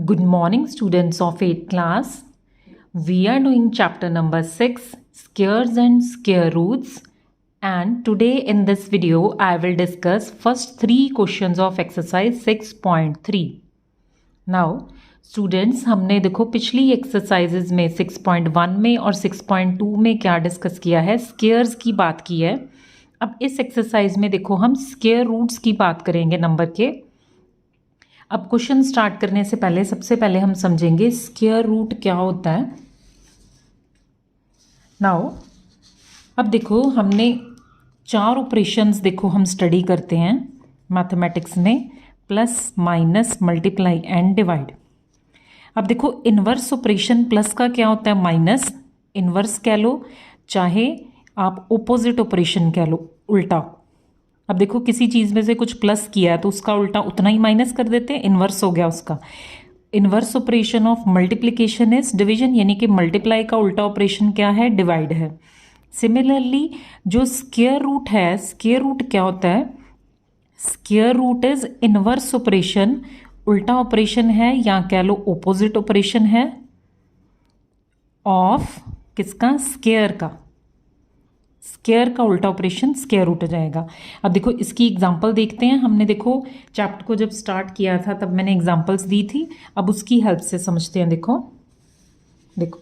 Good morning, students of 8th class. We are doing chapter number 6, Squares and Square Roots. And today in this video, I will discuss first 3 questions of exercise 6.3. Now, students, हमने देखो पिछली exercises में 6.1 में और 6.2 में क्या discuss किया है, स्क्वेयर्स की बात की है. अब इस एक्सरसाइज में देखो हम स्क्वायर रूट्स की बात करेंगे नंबर के. अब क्वेश्चन स्टार्ट करने से पहले सबसे पहले हम समझेंगे स्क्वायर रूट क्या होता है. नाउ अब देखो हमने 4 ऑपरेशंस देखो हम स्टडी करते हैं मैथमेटिक्स में, plus minus multiply and divide. अब देखो इन्वर्स ऑपरेशन प्लस का क्या होता है, माइनस. इन्वर्स कह लो चाहे आप ओपोजिट ऑपरेशन कह लो, उल्टा. अब देखो किसी चीज़ में से कुछ प्लस किया है तो उसका उल्टा उतना ही माइनस कर देते हैं, इन्वर्स हो गया उसका. Inverse operation of multiplication is division, यानी कि मल्टीप्लाई का उल्टा ऑपरेशन क्या है, डिवाइड है. सिमिलरली जो स्क्वायर रूट है, स्क्वायर रूट क्या होता है, square root is inverse operation, उल्टा ऑपरेशन है या कह लो ओपोजिट ऑपरेशन है ऑफ किसका, स्क्वायर का. स्क्वायर का उल्टा ऑपरेशन स्क्वायर रूट हो जाएगा. अब देखो इसकी एग्जांपल देखते हैं. हमने देखो चैप्टर को जब स्टार्ट किया था तब मैंने एग्जांपल्स दी थी, अब उसकी हेल्प से समझते हैं. देखो देखो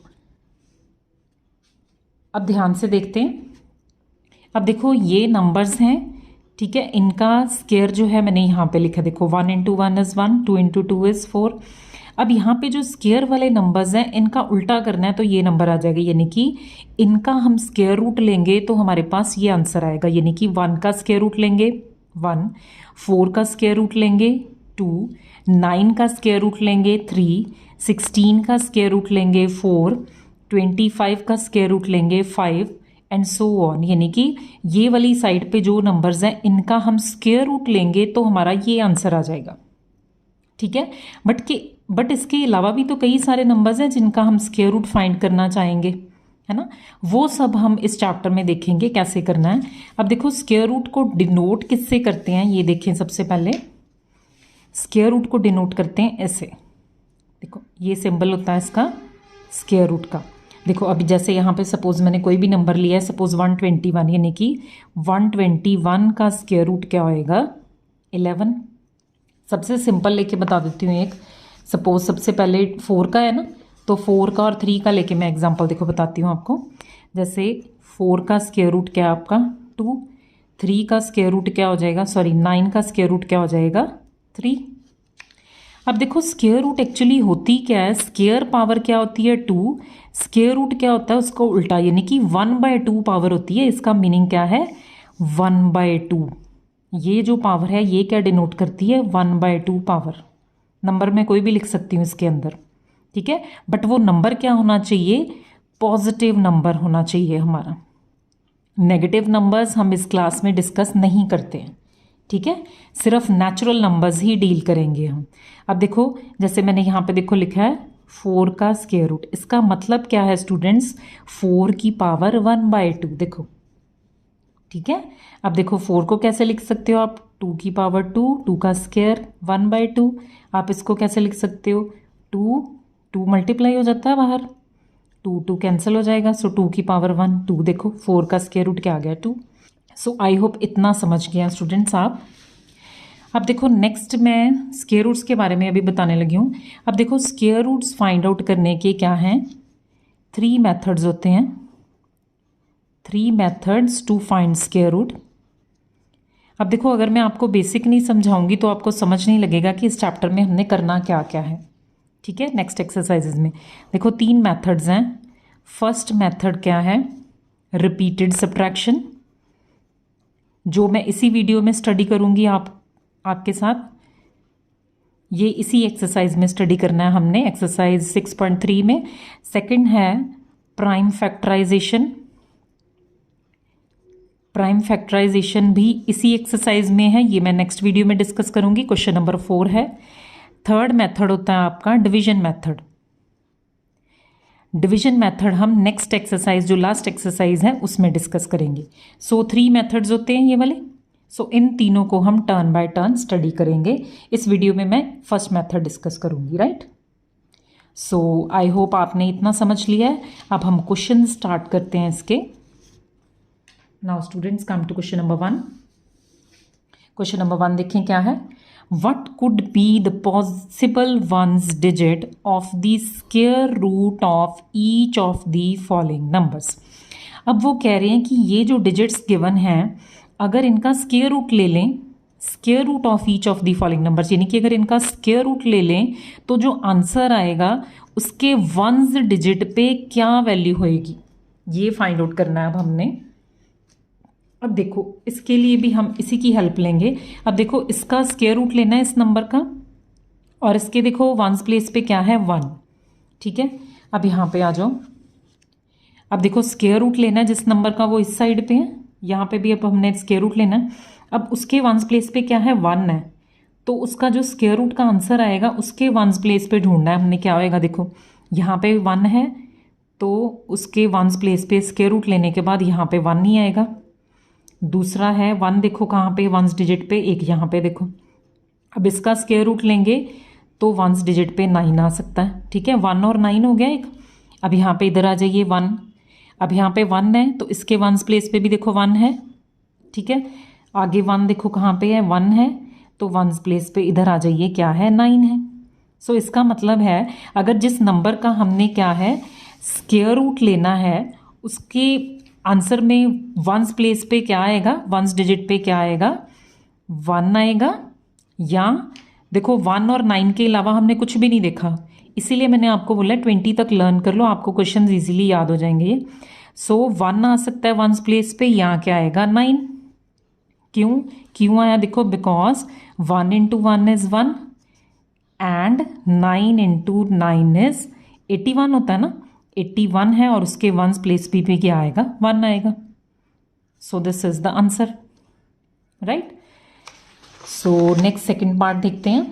अब ध्यान से देखते हैं. अब देखो ये नंबर्स हैं, ठीक है. इनका स्क्वायर जो है मैंने यहाँ पे लिखा, देखो 1 इंटू 1 इज़ 1, 2 इंटू 2 इज़ 4. अब यहाँ पे जो स्क्वायर वाले नंबर्स हैं इनका उल्टा करना है तो ये नंबर आ जाएगा, यानी कि इनका हम स्क्वायर रूट लेंगे तो हमारे पास ये आंसर आएगा. यानी कि 1 का स्क्वायर रूट लेंगे 1, 4 का स्क्वायर रूट लेंगे 2, 9 का स्क्वायर रूट लेंगे 3, 16 का स्क्वायर रूट लेंगे 4, 25 का स्क्वायर रूट लेंगे 5 एंड सो ऑन. यानी कि ये वाली साइड पे जो नंबर्स हैं इनका हम स्क्वायर रूट लेंगे तो हमारा ये आंसर आ जाएगा, ठीक है. बट इसके अलावा भी तो कई सारे नंबर्स हैं जिनका हम स्क्वायर रूट फाइंड करना चाहेंगे, है ना. वो सब हम इस चैप्टर में देखेंगे कैसे करना है. अब देखो स्क्वायर रूट को डिनोट किससे करते हैं, ये देखें. सबसे पहले स्क्वायर रूट को डिनोट करते हैं ऐसे. देखो ये सिंबल होता है इसका स्क्वायर रूट का. देखो अभी जैसे यहाँ पे सपोज मैंने कोई भी नंबर लिया है, सपोज 121, यानी कि 121 का स्क्वायर रूट क्या होएगा, 11. सबसे सिंपल लेके बता देती हूँ एक. सपोज सबसे पहले 4 का है ना, तो 4 का और 3 का लेके मैं एग्जांपल देखो बताती हूँ आपको. जैसे 4 का स्क्वायर रूट क्या है आपका 2, 3 का स्क्वायर रूट क्या हो जाएगा, 9 का स्क्वायर रूट क्या हो जाएगा 3. अब देखो स्क्वायर रूट एक्चुअली होती क्या है, स्क्वायर पावर क्या होती है 2, स्क्वायर रूट क्या होता है उसको उल्टा, यानी कि 1/2 पावर होती है. इसका मीनिंग क्या है, 1/2. ये जो पावर है ये क्या डिनोट करती है, 1/2 पावर. नंबर में कोई भी लिख सकती हूँ इसके अंदर, ठीक है. बट वो नंबर क्या होना चाहिए, पॉजिटिव नंबर होना चाहिए हमारा. नेगेटिव नंबर्स हम इस क्लास में डिस्कस नहीं करते हैं, ठीक है. सिर्फ नेचुरल नंबर्स ही डील करेंगे हम. अब देखो जैसे मैंने यहाँ पे देखो लिखा है 4 का स्क्वायर रूट, इसका मतलब क्या है स्टूडेंट्स, 4 की पावर 1/2. देखो ठीक है. अब देखो 4 को कैसे लिख सकते हो आप, 2 की पावर 2, 2 का स्क्वायर 1/2. आप इसको कैसे लिख सकते हो, 2 मल्टीप्लाई हो जाता है बाहर, 2 कैंसिल हो जाएगा, सो 2 की पावर 1, 2. देखो 4 का स्क्वायर रूट क्या आ गया 2. सो आई होप इतना समझ गया स्टूडेंट्स आप. अब देखो नेक्स्ट मैं स्क्वायर रूट्स के बारे में अभी बताने लगी हूँ. अब देखो स्क्वायर रूट्स फाइंड आउट करने के क्या हैं, 3 मेथड्स होते हैं. 3 methods to find square root. अब देखो अगर मैं आपको बेसिक नहीं समझाऊंगी तो आपको समझ नहीं लगेगा कि इस चैप्टर में हमने करना क्या क्या है, ठीक है. नेक्स्ट एक्सरसाइजेज में देखो 3 मेथड्स हैं. फर्स्ट मेथड क्या है, रिपीटेड सब्ट्रैक्शन, जो मैं इसी वीडियो में स्टडी करूंगी आपके साथ. ये इसी एक्सरसाइज में स्टडी करना है हमने, एक्सरसाइज 6.3 में. सेकंड है प्राइम फैक्टराइजेशन. प्राइम फैक्टराइजेशन भी इसी एक्सरसाइज में है, ये मैं नेक्स्ट वीडियो में डिस्कस करूंगी. क्वेश्चन नंबर 4 है. थर्ड मेथड होता है आपका डिवीजन मेथड. डिवीजन मेथड हम नेक्स्ट एक्सरसाइज जो लास्ट एक्सरसाइज है उसमें डिस्कस करेंगे. सो 3 मेथड्स होते हैं ये वाले. सो इन तीनों को हम टर्न बाय टर्न स्टडी करेंगे. इस वीडियो में मैं फर्स्ट मेथड डिस्कस करूंगी, राइट. सो आई होप आपने इतना समझ लिया है। अब हम क्वेश्चन स्टार्ट करते हैं इसके। Now students come to question number 1। Question number 1 देखें क्या है। What could be the possible ones digit of the square root of each of the following numbers? अब वो कह रहे हैं कि ये जो डिजिट्स गिवन हैं, अगर इनका स्क्वायर रूट ले लें, square root of each of the following numbers, यानी कि अगर इनका स्क्वायर रूट ले लें तो जो आंसर आएगा उसके वंस डिजिट पे क्या वैल्यू होएगी, ये फाइंड आउट करना है अब हमने। अब देखो इसके लिए भी हम इसी की हेल्प लेंगे। अब देखो इसका स्क्वायर रूट लेना है इस नंबर का, और इसके देखो वंस प्लेस पे क्या है 1, ठीक है। अब यहाँ पे आ जाओ। अब देखो स्क्वायर रूट लेना है जिस नंबर का वो इस साइड पे है, यहाँ पे भी अब हमने स्क्वायर रूट लेना है। अब उसके वंस प्लेस पे क्या है 1 है, तो उसका जो स्क्वायर रूट का आंसर आएगा उसके वंस प्लेस पे ढूंढना है हमने। क्या होएगा देखो, यहाँ पे 1 है तो उसके वंस प्लेस पे स्क्वायर रूट लेने के बाद यहाँ पे 1 नहीं आएगा। दूसरा है 1 देखो कहाँ पे वंस डिजिट पे, एक यहाँ पे देखो। अब इसका स्क्वायर रूट लेंगे तो वंस डिजिट पे 9 आ सकता है, ठीक है। 1 और 9 हो गया एक। अब यहाँ पे इधर आ जाइए 1। अब यहाँ पे 1 है तो इसके वंस प्लेस पे भी देखो 1 है, ठीक है। आगे 1 देखो कहाँ पे है 1 है, तो वंस प्लेस पे इधर आ जाइए क्या है 9 है। सो इसका मतलब है अगर जिस नंबर का हमने क्या है स्क्वायर रूट लेना है उसके आंसर में वंस प्लेस पे क्या आएगा, वंस डिजिट पे क्या आएगा 1 आएगा। या देखो 1 और 9 के अलावा हमने कुछ भी नहीं देखा, इसीलिए मैंने आपको बोला 20 तक लर्न कर लो, आपको क्वेश्चन इजीली याद हो जाएंगे। सो 1 आ सकता है वंस प्लेस पे, यहाँ क्या आएगा 9। क्यों आया देखो, because 1 into 1 is 1 and 9 into 9 is 81 होता है ना, 81 है और उसके वंस प्लेस पे क्या आएगा 1 आएगा। So this is the answer, right. So next second part देखते हैं।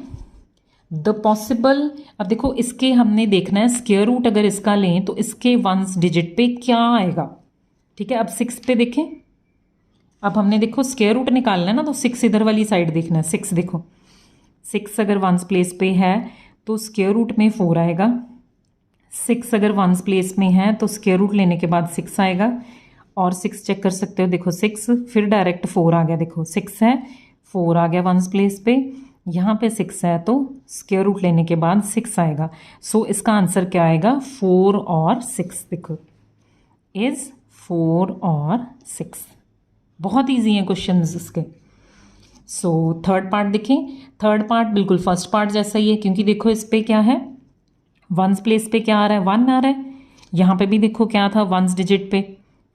द पॉसिबल, अब देखो इसके हमने देखना है स्क्वायर रूट अगर इसका लें तो इसके वंस डिजिट पे क्या आएगा, ठीक है। अब 6 पे देखें, अब हमने देखो स्क्वायर रूट निकालना है ना, तो 6 इधर वाली साइड देखना है। 6 देखो, 6 अगर वंस प्लेस पे है तो स्क्वायर रूट में 4 आएगा। 6 अगर वंस प्लेस में है तो स्क्वायर रूट लेने के बाद 6 आएगा, और 6 चेक कर सकते हो देखो 6 फिर डायरेक्ट 4 आ गया, देखो 6 है 4 आ गया वंस प्लेस पे, यहाँ पे 6 है तो स्क्वायर रूट लेने के बाद 6 आएगा। सो इसका आंसर क्या आएगा 4 और 6, देखो इज 4 और 6। बहुत ईजी हैं क्वेश्चंस इसके। सो थर्ड पार्ट देखें। थर्ड पार्ट बिल्कुल फर्स्ट पार्ट जैसा ही है, क्योंकि देखो इस पे क्या है वंस प्लेस पे क्या आ रहा है 1 आ रहा है, यहाँ पे भी देखो क्या था वंस डिजिट पे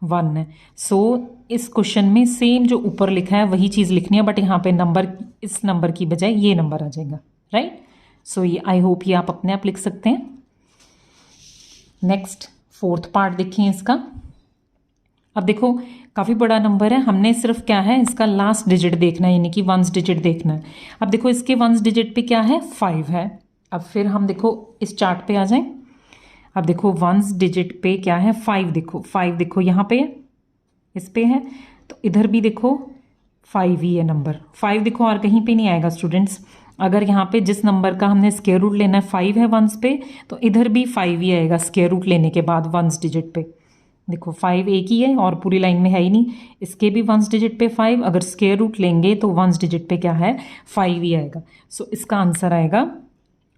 1 है। सो इस क्वेश्चन में सेम जो ऊपर लिखा है वही चीज़ लिखनी है, बट यहाँ पे नंबर इस नंबर की बजाय ये नंबर आ जाएगा, राइट। सो ये आई होप ये आप अपने आप लिख सकते हैं। नेक्स्ट फोर्थ पार्ट देखिए इसका। अब देखो काफ़ी बड़ा नंबर है, हमने सिर्फ क्या है इसका लास्ट डिजिट देखना है, यानी कि वंस डिजिट देखना है। अब देखो इसके वंस डिजिट पे क्या है 5 है। अब फिर हम देखो इस चार्ट पे आ जाएं। अब देखो वंस डिजिट पे क्या है 5, देखो 5 देखो यहाँ पे इस पे है, तो इधर भी देखो 5 ही है नंबर। 5 देखो और कहीं पे नहीं आएगा स्टूडेंट्स। अगर यहाँ पे जिस नंबर का हमने स्क्वायर रूट लेना है 5 है वंस पे, तो इधर भी 5 ही आएगा स्क्वायर रूट लेने के बाद वंस डिजिट पे। देखो 5 एक ही है और पूरी लाइन में है ही नहीं, इसके भी वंस डिजिट पे 5, अगर स्क्वायर रूट लेंगे तो वंस डिजिट पे क्या है 5 ही आएगा। सो इसका आंसर आएगा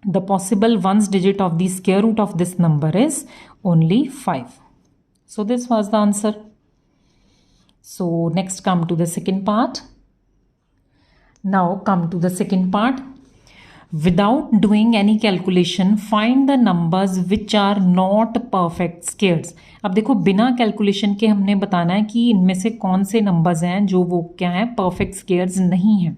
the possible ones digit of the square root of this number is only 5। So this was the answer. So next come to the second part. Now come to the second part. Without doing any calculation, find the numbers which are not perfect squares. अब देखो बिना calculation के हमने बताना है कि इनमें से कौन से नंबर्स हैं जो वो क्या है परफेक्ट स्क्वायर्स नहीं हैं।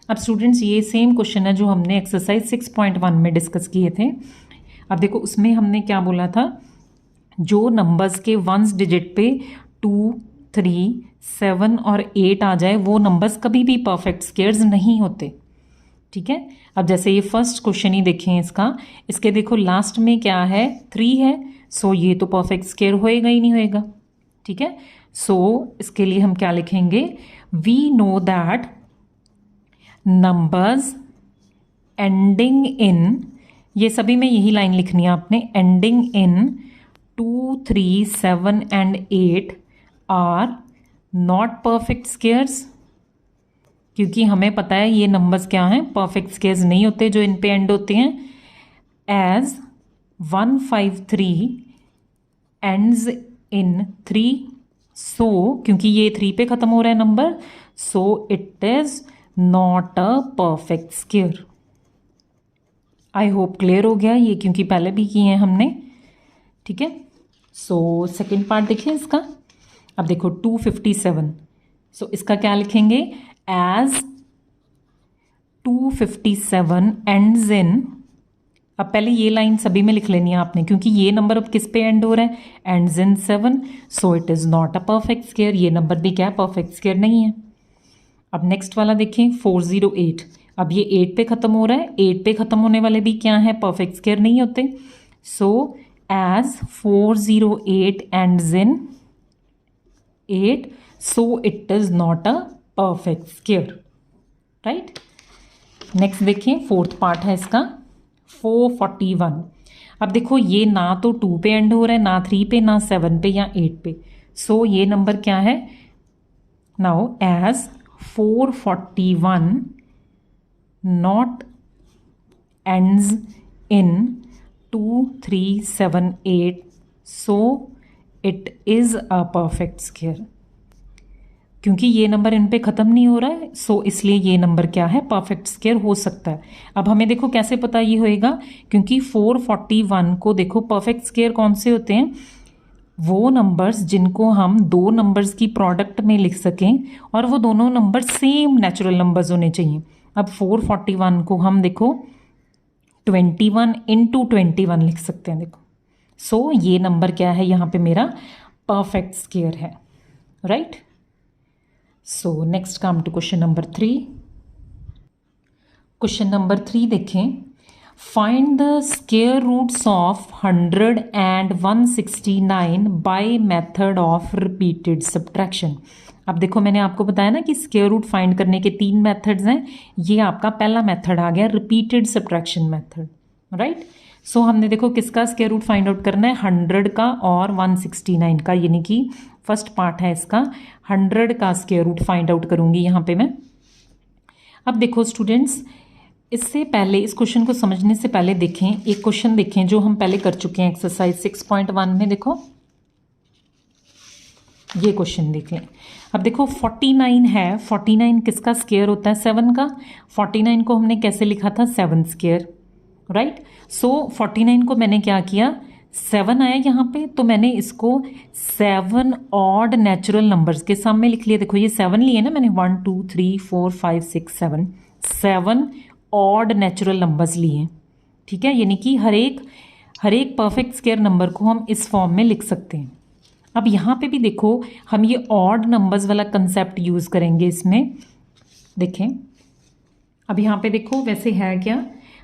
अब स्टूडेंट्स ये सेम क्वेश्चन है जो हमने एक्सरसाइज 6.1 में डिस्कस किए थे। अब देखो उसमें हमने क्या बोला था, जो नंबर्स के वंस डिजिट पे 2, 3, 7 और 8 आ जाए वो नंबर्स कभी भी परफेक्ट स्क्वायर्स नहीं होते, ठीक है। अब जैसे ये फर्स्ट क्वेश्चन ही देखें इसका, इसके देखो लास्ट में क्या है 3 है, सो ये तो परफेक्ट स्क्वायर होएगा ही नहीं होएगा, ठीक है। सो इसके लिए हम क्या लिखेंगे, we know that numbers ending in, ये सभी में यही लाइन लिखनी है आपने, ending in 2, 3, 7 and 8 are not perfect squares, क्योंकि हमें पता है ये नंबर्स क्या हैं, परफेक्ट स्केयर्स नहीं होते जो इन पे एंड होते हैं। एज 1, 5, 3 एंड्स इन 3, सो क्योंकि ये 3 पे ख़त्म हो रहा है number, so it is not a perfect square. I hope clear हो गया ये, क्योंकि पहले भी किए हैं हमने, ठीक है। सो सेकेंड पार्ट देखिए इसका। अब देखो 257, सो इसका क्या लिखेंगे, एज 257 एंड्स इन, अब पहले ये लाइन सभी में लिख लेनी है आपने, क्योंकि ये नंबर अब किस पे एंड हो रहा है, ends in 7, so it is not a perfect square. ये नंबर भी क्या है, परफेक्ट स्केयर नहीं है। अब नेक्स्ट वाला देखें 408, अब ये 8 पे ख़त्म हो रहा है, 8 पे ख़त्म होने वाले भी क्या है, परफेक्ट स्केयर नहीं होते। So as 408 ends in 8, so it is not a perfect square, right. Next देखिए फोर्थ पार्ट है इसका 441। अब देखो ये ना तो 2 पे एंड हो रहा है, ना 3 पे, ना 7 पे या 8 पे, सो ये नंबर क्या है, now as 441 not ends in 2, 3, 7, 8, so it is a perfect square। क्योंकि ये नंबर इन पे ख़त्म नहीं हो रहा है, सो इसलिए ये नंबर क्या है, परफेक्ट स्केयर हो सकता है। अब हमें देखो कैसे पता ये होएगा, क्योंकि 441 को देखो परफेक्ट स्केयर कौन से होते हैं, वो नंबर्स जिनको हम दो नंबर्स की प्रोडक्ट में लिख सकें और वो दोनों नंबर सेम नेचुरल नंबर्स होने चाहिए। अब 441 को हम देखो 21 इंटू 21 लिख सकते हैं, देखो। सो ये नंबर क्या है यहाँ पे मेरा परफेक्ट स्केयर है, right. So next come to question number 3। Question number 3 देखें, find the square roots of 100 and 169 by method of repeated subtraction. अब देखो मैंने आपको बताया ना कि स्केयर रूट फाइंड करने के 3 मेथड्स हैं, ये आपका पहला मेथड आ गया रिपीटेड सब्ट्रैक्शन मेथड, राइट। सो हमने देखो किसका स्केयर रूट फाइंड आउट करना है, 100 का और 169 का, यानी कि फर्स्ट पार्ट है इसका, 100 का स्केयर रूट फाइंड आउट करूंगी यहाँ पे मैं। अब देखो स्टूडेंट्स, इससे पहले इस क्वेश्चन को समझने से पहले देखें एक क्वेश्चन देखें जो हम पहले कर चुके हैं एक्सरसाइज 6.1 में। देखो ये क्वेश्चन देख लें। अब देखो 49 है, 49 किसका स्केयर होता है, 7 का। 49 को हमने कैसे लिखा था, 7 स्केयर, राइट। सो 49 को मैंने क्या किया, 7 आया यहाँ पे, तो मैंने इसको 7 ऑड नेचुरल नंबर्स के सामने लिख लिया। देखो ये 7 लिए ना मैंने, 1, 2, 3, 4, 5, 6, 7 ऑड नेचुरल नंबर्स लिए, ठीक है। यानी कि हर एक परफेक्ट स्केयर नंबर को हम इस फॉर्म में लिख सकते हैं। अब यहाँ पे भी देखो हम ये ऑड नंबर्स वाला कंसेप्ट यूज़ करेंगे इसमें। देखें अब यहाँ पे देखो वैसे है क्या,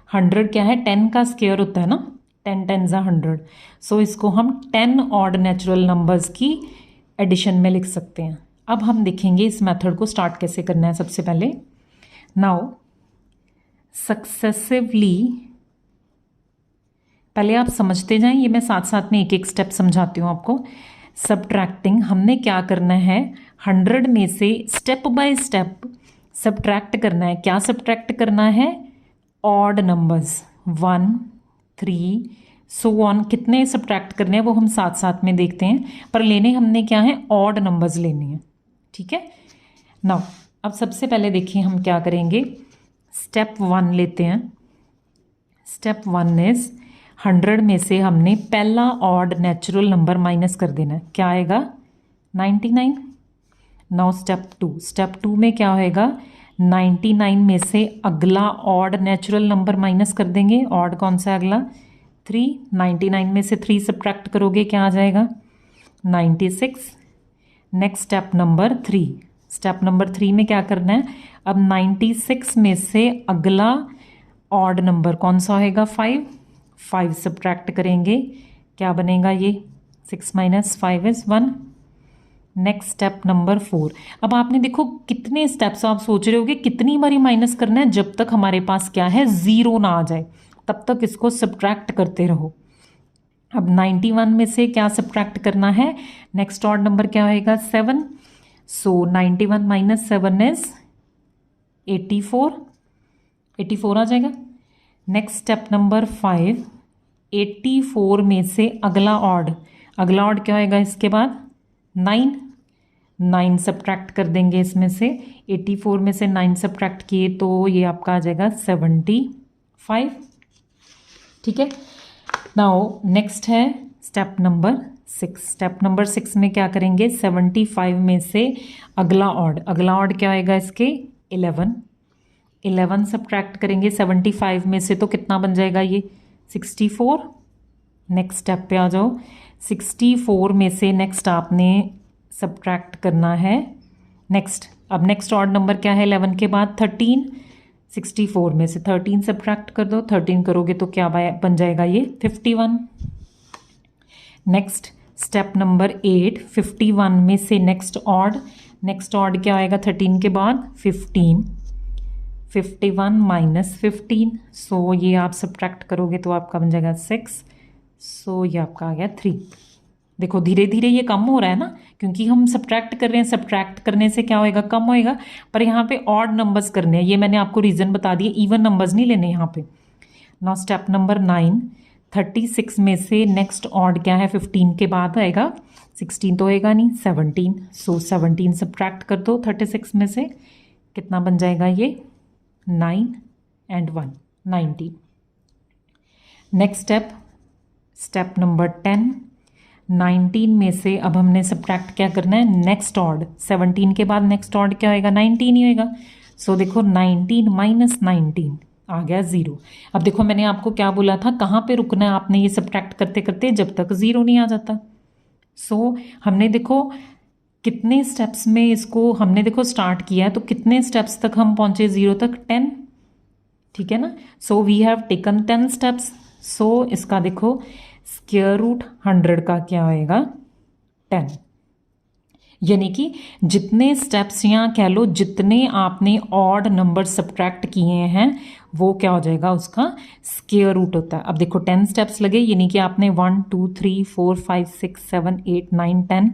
100 क्या है, 10 का स्केयर होता है ना, 10 10 ज़ा 100। सो इसको हम 10 ऑड नेचुरल नंबर्स की एडिशन में लिख सकते हैं। अब हम देखेंगे इस मेथड को स्टार्ट कैसे करना है। सबसे पहले नाउ सक्सेसिवली, पहले आप समझते जाएं, ये मैं साथ साथ में एक एक स्टेप समझाती हूँ आपको। सब्ट्रैक्टिंग, हमने क्या करना है, 100 में से स्टेप बाय स्टेप सब्ट्रैक्ट करना है। क्या सब्ट्रैक्ट करना है, ऑड नंबर्स, 1, 3 सो ऑन। कितने सब्ट्रैक्ट करने हैं वो हम साथ साथ में देखते हैं, पर लेने हमने क्या है, ऑड नंबर्स लेने हैं, ठीक है। नाउ अब सबसे पहले देखिए हम क्या करेंगे, स्टेप 1 लेते हैं। स्टेप 1 इज 100 में से हमने पहला ऑड नेचुरल नंबर माइनस कर देना है। क्या आएगा, 99। नाउ स्टेप 2 में क्या होएगा, 99 में से अगला ऑड नेचुरल नंबर माइनस कर देंगे। ऑड कौन सा अगला, 3। 99 में से 3 सब्ट्रैक्ट करोगे, क्या आ जाएगा, 96। Next step number 3। Step number 3 में क्या करना है, अब 96 में से अगला ऑड नंबर कौन सा होएगा, 5 सब्ट्रैक्ट करेंगे, क्या बनेगा ये, 6 - 5 इज 1। Next step number 4। अब आपने देखो कितने स्टेप्स आप सोच रहे होगे कितनी बारी माइनस करना है, जब तक हमारे पास क्या है, 0 ना आ जाए। तब तक इसको सब्ट्रैक्ट करते रहो। अब 91 में से क्या सब्ट्रैक्ट करना है, नेक्स्ट ऑड नंबर क्या होएगा 7, सो 91 माइनस 7 इज 84, 84 आ जाएगा। नेक्स्ट स्टेप नंबर 5, 84 में से अगला ऑड क्या होएगा इसके बाद 9, 9 सब्ट्रैक्ट कर देंगे इसमें से, 84 में से 9 सब्ट्रैक्ट किए तो ये आपका आ जाएगा 75। ठीक है, नाउ नेक्स्ट है स्टेप नंबर 6। स्टेप नंबर 6 में क्या करेंगे, 75 में से अगला ऑड क्या होएगा इसके 11, 11 सब्ट्रैक्ट करेंगे 75 में से तो कितना बन जाएगा ये 64। नेक्स्ट स्टेप पे आ जाओ, 64 में से नेक्स्ट आपने सब्ट्रैक्ट करना है अब नेक्स्ट ऑड नंबर क्या है 11 के बाद 13, 64 में से 13 सब्ट्रैक्ट कर दो, 13 करोगे तो क्या बन जाएगा ये 51। नेक्स्ट स्टेप नंबर 8, 51 में से नेक्स्ट ऑड क्या आएगा 13 के बाद 15, 51 माइनस 15, सो ये आप सब्ट्रैक्ट करोगे तो आपका बन जाएगा 6, सो ये आपका आ गया 3। देखो धीरे धीरे ये कम हो रहा है ना, क्योंकि हम सब्ट्रैक्ट कर रहे हैं, सब्ट्रैक्ट करने से क्या होएगा कम होएगा, पर यहाँ पे ऑड नंबर्स करने हैं, ये मैंने आपको रीज़न बता दिए, इवन नंबर्स नहीं लेने यहाँ पे। नाउ स्टेप नंबर 9, 36 में से नेक्स्ट ऑड क्या है 15 के बाद आएगा 16 तो होएगा नहीं 17, सो 17 सब्ट्रैक्ट कर दो 36 में से, कितना बन जाएगा ये 9 एंड 1 19। नेक्स्ट स्टेप नंबर 10, 19 में से अब हमने सब्ट्रैक्ट क्या करना है नेक्स्ट ऑड, 17 के बाद नेक्स्ट ऑड क्या होएगा 19 ही होएगा, सो देखो 19 माइनस 19 आ गया 0। अब देखो मैंने आपको क्या बोला था, कहाँ पे रुकना है आपने ये सब्ट्रैक्ट करते करते जब तक 0 नहीं आ जाता। सो हमने देखो कितने स्टेप्स में इसको हमने देखो स्टार्ट किया है, तो कितने स्टेप्स तक हम पहुंचे 0 तक 10, ठीक है ना। So we have taken 10 steps, so इसका देखो स्क्वायर रूट 100 का क्या होएगा 10, यानी कि जितने स्टेप्स या कह लो जितने आपने ऑड नंबर सब्ट्रैक्ट किए हैं वो क्या हो जाएगा उसका स्क्वायर रूट होता है। अब देखो 10 स्टेप्स लगे, यानी कि आपने 1 2 3 4 5 6 7 8 9 10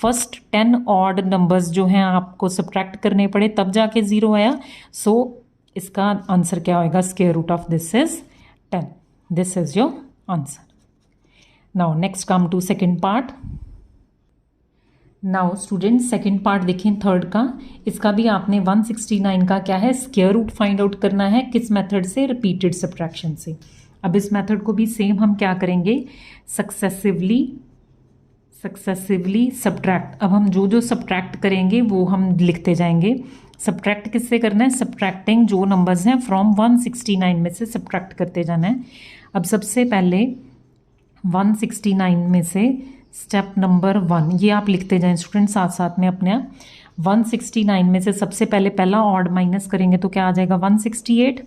फर्स्ट 10 ऑड नंबर्स जो हैं आपको सब्ट्रैक्ट करने पड़े तब जाके 0 आया। सो इसका आंसर क्या होएगा, square root of this is 10, this is your answer. Now next come to second part. Now student second part देखें थर्ड का, इसका भी आपने 169 का क्या है स्क्वायर रूट फाइंड आउट करना है, किस मेथड से, रिपीटेड सब्ट्रैक्शन से। अब इस मेथड को भी सेम हम क्या करेंगे, सक्सेसिवली सब्ट्रैक्ट। अब हम जो जो सब्ट्रैक्ट करेंगे वो हम लिखते जाएंगे। सब्ट्रैक्ट किससे करना है, सब्ट्रैक्टिंग जो नंबर्स हैं फ्रॉम 169 में से सब्ट्रैक्ट करते जाना है। अब सबसे पहले 169 में से स्टेप नंबर 1 ये आप लिखते जाएं स्टूडेंट साथ साथ में अपने आप। 169 में से सबसे पहले पहला ऑड माइनस करेंगे तो क्या आ जाएगा 168।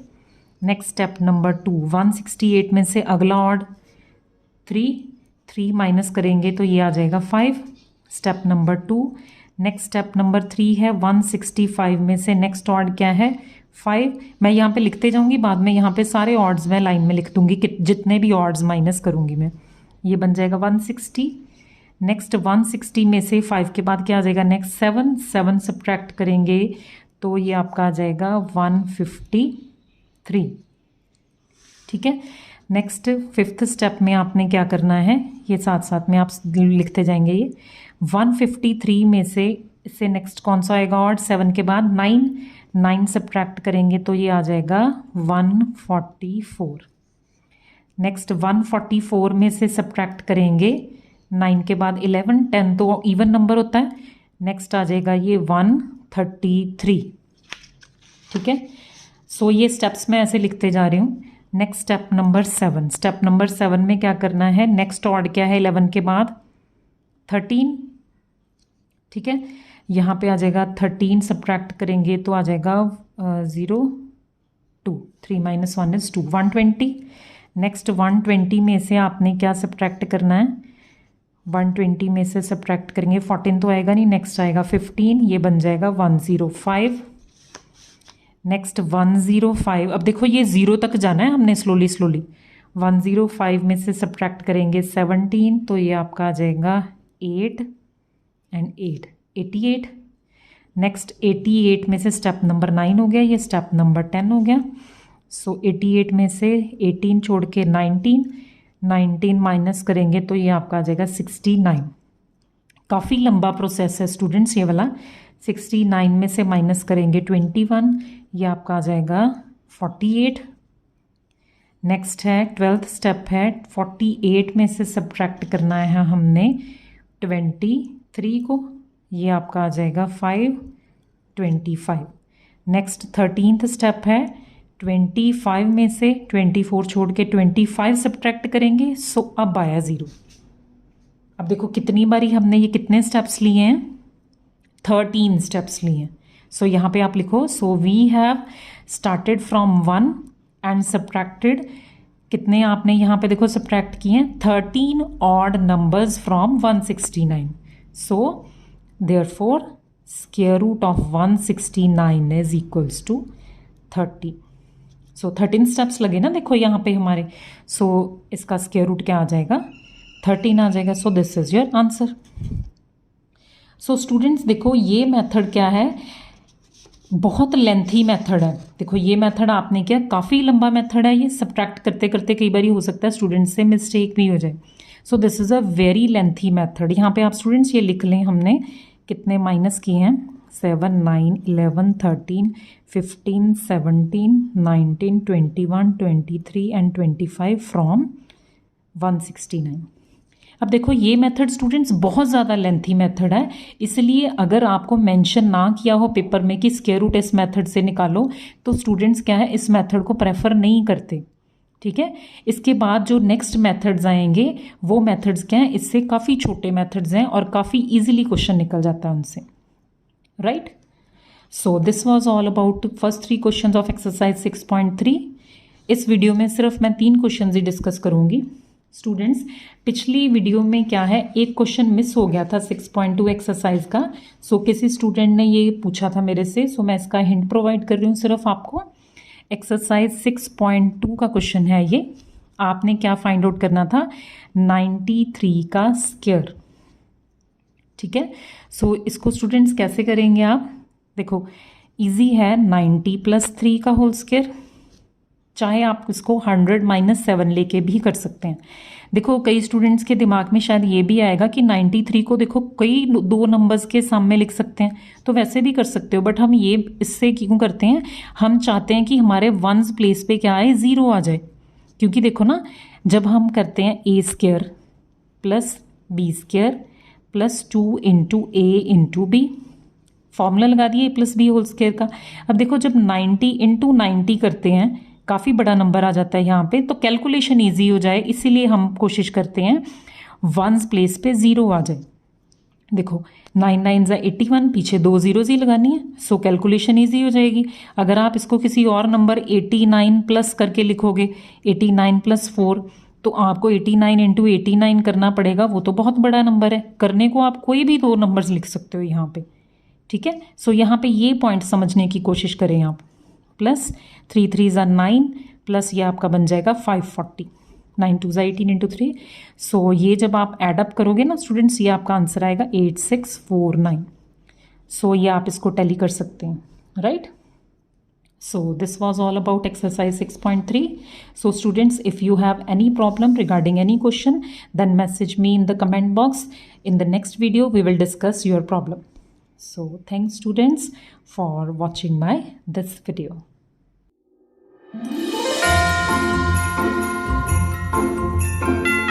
नेक्स्ट स्टेप नंबर 2, 168 में से अगला ऑड 3 माइनस करेंगे तो ये आ जाएगा 5, step number 2। Next step number 3 है 165 में से नेक्स्ट ऑड क्या है 5। मैं यहाँ पे लिखते जाऊँगी, बाद में यहाँ पे सारे ऑड्स मैं लाइन में लिख दूँगी कि जितने भी ऑड्स माइनस करूँगी मैं, ये बन जाएगा 160। नेक्स्ट 160 में से 5 के बाद क्या आ जाएगा नेक्स्ट 7 सब्ट्रैक्ट करेंगे तो ये आपका आ जाएगा 153, ठीक है। नेक्स्ट फिफ्थ स्टेप में आपने क्या करना है, ये साथ साथ में आप लिखते जाएंगे। ये 153 में से इससे नेक्स्ट कौन सा आएगा ऑड, 7 के बाद 9 सब्ट्रैक्ट करेंगे तो ये आ जाएगा 144। नेक्स्ट 144 में से सब्ट्रैक्ट करेंगे 9 के बाद 11, 10 तो इवन नंबर होता है। नेक्स्ट आ जाएगा ये 133, ठीक है। सो ये स्टेप्स मैं ऐसे लिखते जा रही हूँ। Next step number 7, step number 7 में क्या करना है, नेक्स्ट ऑड क्या है 11 के बाद 13, ठीक है। यहाँ पे आ जाएगा 13 सब्ट्रैक्ट करेंगे तो आ जाएगा 0 2, 3 माइनस 1 इज 2, 120। नेक्स्ट 120 में से आपने क्या सब्ट्रैक्ट करना है, 120 में से सब्ट्रैक्ट करेंगे 14 तो आएगा नहीं, नेक्स्ट आएगा 15, ये बन जाएगा 105। नेक्स्ट 105, अब देखो ये 0 तक जाना है हमने स्लोली स्लोली। 105 में से सब्ट्रैक्ट करेंगे 17, तो ये आपका आ जाएगा 8 एंड 8, 88। नेक्स्ट 88 में से स्टेप नंबर 9 हो गया, ये स्टेप नंबर 10 हो गया। सो 88 में से 18 छोड़ के 19 माइनस करेंगे तो ये आपका आ जाएगा 69। काफ़ी लंबा प्रोसेस है स्टूडेंट्स ये वाला। 69 में से माइनस करेंगे 21, ये आपका आ जाएगा 48। नेक्स्ट है 12th स्टेप है, 48 में से सब्ट्रैक्ट करना है हमने 23 को, ये आपका आ जाएगा 525। नेक्स्ट 13th स्टेप है, 25 में से 24 छोड़ के 25 सब्ट्रैक्ट करेंगे, सो अब आया 0। अब देखो कितनी बारी हमने ये कितने स्टेप्स लिए हैं, 13 स्टेप्स लिए हैं। सो यहाँ पे आप लिखो, so we have started from 1 and subtracted, कितने आपने यहाँ पे देखो सब्ट्रैक्ट किए हैं, 13 odd numbers from 169। So therefore square root of 169 is equals to 30। So 13 steps लगे ना देखो यहाँ पे हमारे। सो इसका स्क्वायर रूट क्या आ जाएगा, 13 आ जाएगा। So this is your answer. So students देखो ये मेथड क्या है, बहुत लेंथी मेथड है। देखो ये मेथड आपने क्या, काफ़ी लंबा मेथड है ये, सब्ट्रैक्ट करते करते कई बार हो सकता है स्टूडेंट्स से मिस्टेक भी हो जाए। So this is a very lengthy method. यहाँ पे आप स्टूडेंट्स ये लिख लें, हमने कितने माइनस किए हैं, 7, 9, 11, 13, 15, 17, 19, 21, 23 एंड 25 फ्रॉम 169। अब देखो ये मेथड स्टूडेंट्स बहुत ज़्यादा लेंथी मेथड है, इसलिए अगर आपको मेंशन ना किया हो पेपर में कि स्क्वायर रूट इस मेथड से निकालो, तो स्टूडेंट्स क्या है इस मेथड को प्रेफर नहीं करते। ठीक है, इसके बाद जो नेक्स्ट मेथड्स आएंगे वो मेथड्स क्या हैं, इससे काफ़ी छोटे मेथड्स हैं और काफ़ी ईजिली क्वेश्चन निकल जाता है उनसे, right. So this was all about first 3 questions of exercise 6.3। इस वीडियो में सिर्फ मैं 3 क्वेश्चन ही डिस्कस करूंगी। स्टूडेंट्स पिछली वीडियो में क्या है, एक क्वेश्चन मिस हो गया था 6.2 एक्सरसाइज का। सो किसी स्टूडेंट ने ये पूछा था मेरे से, सो मैं इसका हिंट प्रोवाइड कर रही हूँ सिर्फ आपको। एक्सरसाइज 6.2 का क्वेश्चन है ये। आपने क्या फाइंड आउट करना था, 93 का स्क्वायर। ठीक है, सो इसको स्टूडेंट्स कैसे करेंगे आप, देखो इजी है, 90 + 3 का होल स्क्वायर, चाहे आप इसको 100 - 7 लेके भी कर सकते हैं। देखो कई स्टूडेंट्स के दिमाग में शायद ये भी आएगा कि 93 को देखो कई 2 नंबर्स के सामने लिख सकते हैं, तो वैसे भी कर सकते हो, बट हम ये इससे क्यों करते हैं, हम चाहते हैं कि हमारे वंस प्लेस पे क्या आए, 0 आ जाए। क्योंकि देखो ना, जब हम करते हैं a² + b² + 2 × a × b, formula लगा दिए a + b होल स्क्वायर का। अब देखो जब 90 × 90 करते हैं, काफ़ी बड़ा नंबर आ जाता है यहाँ पे, तो कैलकुलेशन इजी हो जाए, इसीलिए हम कोशिश करते हैं वंस प्लेस पे 0 आ जाए। देखो 9 9 = 81, पीछे 2 zeros ही लगानी है, सो कैलकुलेशन इजी हो जाएगी। अगर आप इसको किसी और नंबर 89 प्लस करके लिखोगे, 89 + 4, तो आपको 89 × 89 करना पड़ेगा, वो तो बहुत बड़ा नंबर है। करने को आप कोई भी 2 नंबर्स लिख सकते हो यहाँ पे। ठीक है, सो यहाँ पे ये पॉइंट समझने की कोशिश करें आप। प्लस 3 3 = 9, प्लस ये आपका बन जाएगा 540, 9 2 = 18 × 3। सो ये जब आप एडअप करोगे ना स्टूडेंट्स, ये आपका आंसर आएगा 8649। सो ये आप इसको टैली कर सकते हैं, right. So this was all about exercise 6.3. So students, if you have any problem regarding any question, then message me in the comment box. In the next video, we will discuss your problem. So thanks students for watching this video.